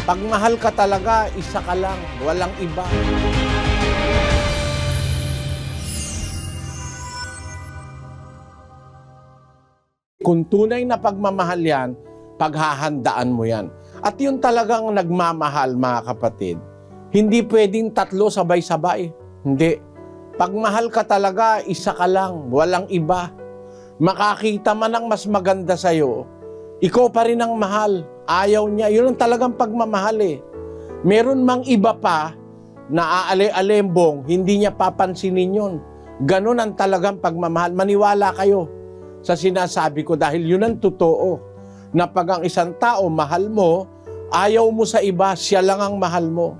Pag mahal ka talaga, isa ka lang, walang iba. Kung tunay na pagmamahal yan, paghahandaan mo yan. At yun talagang nagmamahal, mga kapatid. Hindi pwedeng tatlo sabay-sabay. Hindi. Pagmahal ka talaga, isa ka lang, walang iba. Makakita man ang mas maganda sa'yo, ikaw pa rin ang mahal. Ayaw niya. Yun ang talagang pagmamahal eh. Meron mang iba pa na aale-alembong, hindi niya papansinin yun. Ganun ang talagang pagmamahal. Maniwala kayo sa sinasabi ko dahil yun ang totoo. Na pag ang isang tao mahal mo, ayaw mo sa iba, siya lang ang mahal mo.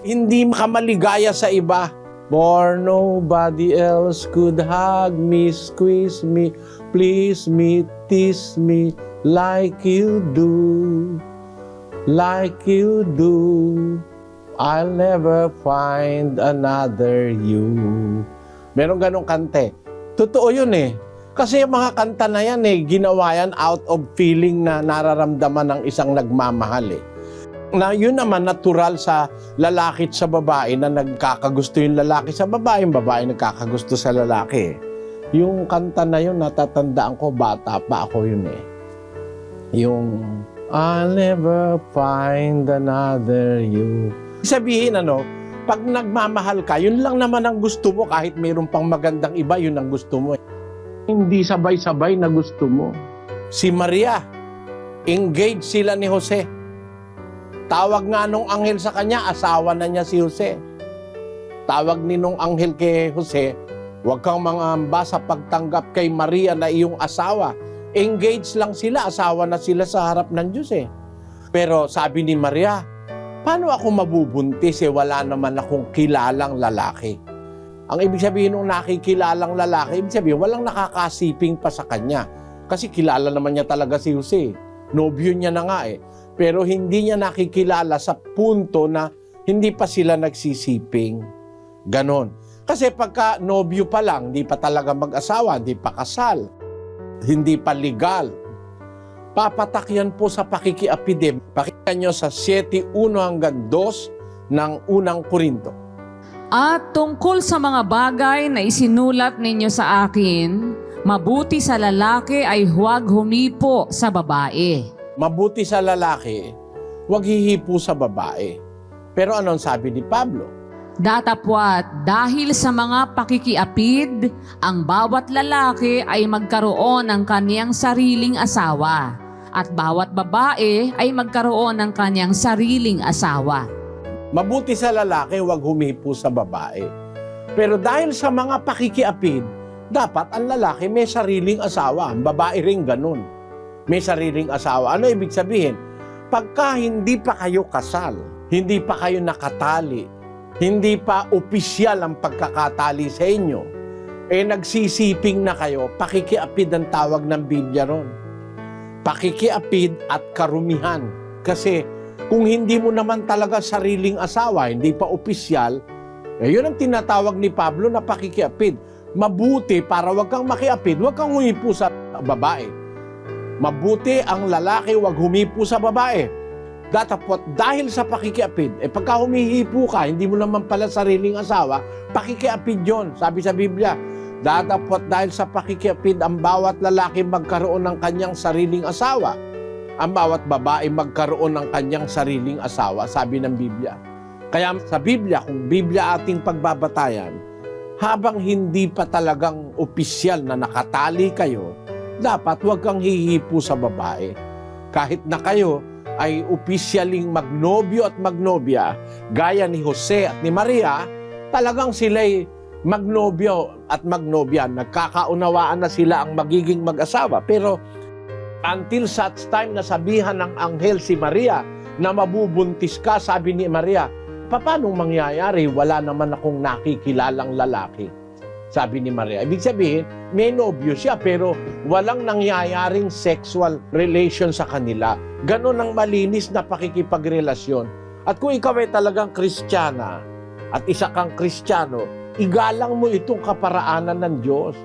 Hindi ka maligaya sa iba. For nobody else could hug me, squeeze me, please me, tease me like you do. Like you do. I'll never find another you. Meron ganong kante. Totoo yun eh. Kasi yung mga kanta na yan eh, ginawa yan out of feeling na nararamdaman ng isang nagmamahal eh. Na yun naman natural sa lalaki at sa babae na nagkakagusto yung lalaki sa babae, yung babae nagkakagusto sa lalaki. Yung kanta na yun, natatandaan ko, bata pa ako yun eh. Yung I'll never find another you. Sabihin pag nagmamahal ka, yun lang naman ang gusto mo kahit mayroon pang magandang iba, yun ang gusto mo. Hindi sabay-sabay na gusto mo. Si Maria, engaged sila ni Jose. Tawag nga nung anghel sa kanya, asawa na niya si Jose. Tawag ni nung anghel kay Jose, huwag kang mangamba sa pagtanggap kay Maria na iyong asawa. Engaged lang sila, asawa na sila sa harap ng Diyos eh. Pero sabi ni Maria, paano ako mabubuntis wala naman akong kilalang lalaki? Ang ibig sabihin nung nakikilalang lalaki, ibig sabihin walang nakakasiping pa sa kanya. Kasi kilala naman niya talaga si Jose. Nobyo niya na nga eh. Pero hindi niya nakikilala sa punto na hindi pa sila nagsisiping. Ganon. Kasi pagka nobyo pa lang, hindi pa talaga mag-asawa, hindi pa kasal, hindi pa legal, papatak yan po sa pakikiapid. Pakinggan nyo sa 7:1 hanggang 2 ng unang Korinto. At tungkol sa mga bagay na isinulat ninyo sa akin, mabuti sa lalaki ay huwag humipo sa babae. Mabuti sa lalaki, huwag hihipo sa babae. Pero anong sabi ni Pablo? Datapwat, dahil sa mga pakikiapid, ang bawat lalaki ay magkaroon ng kaniyang sariling asawa, at bawat babae ay magkaroon ng kaniyang sariling asawa. Mabuti sa lalaki, huwag humipo sa babae. Pero dahil sa mga pakikiapid, dapat ang lalaki may sariling asawa, ang babae rin ganun. May sariling asawa. Ano ibig sabihin? Pagka hindi pa kayo kasal, hindi pa kayo nakatali, hindi pa opisyal ang pagkakatali sa inyo, nagsisiping na kayo, pakikiapid ang tawag ng Biblia ron. Pakikiapid at karumihan. Kasi kung hindi mo naman talaga sariling asawa, hindi pa opisyal, yun ang tinatawag ni Pablo na pakikiapid. Mabuti para wag kang makiapid, wag kang humipo sa babae. Mabuti ang lalaki, wag humipo sa babae. Datapot dahil sa pakikiapid, pagka humihipo ka, hindi mo naman pala sariling asawa, pakikiapid yun. Sabi sa Biblia, datapot dahil sa pakikiapid, ang bawat lalaki magkaroon ng kanyang sariling asawa. Ang bawat babae magkaroon ng kanyang sariling asawa, sabi ng Biblia. Kaya sa Biblia, kung Biblia ating pagbabatayan, habang hindi pa talagang opisyal na nakatali kayo, dapat huwag kang hihipo sa babae. Kahit na kayo ay opisyaling magnobyo at magnobya, gaya ni Jose at ni Maria, talagang sila'y magnobyo at magnobya. Nagkakaunawaan na sila ang magiging mag-asawa. Pero until such time na sabihan ng anghel si Maria na mabubuntis ka, sabi ni Maria, paano mangyayari? Wala naman akong nakikilalang lalaki. Sabi ni Maria. Ibig sabihin, may nobyo siya pero walang nangyayaring sexual relation sa kanila. Ganon ang malinis na pakikipagrelasyon. At kung ikaw ay talagang Kristiyana at isa kang Kristiyano, igalang mo itong kaparaanan ng Diyos.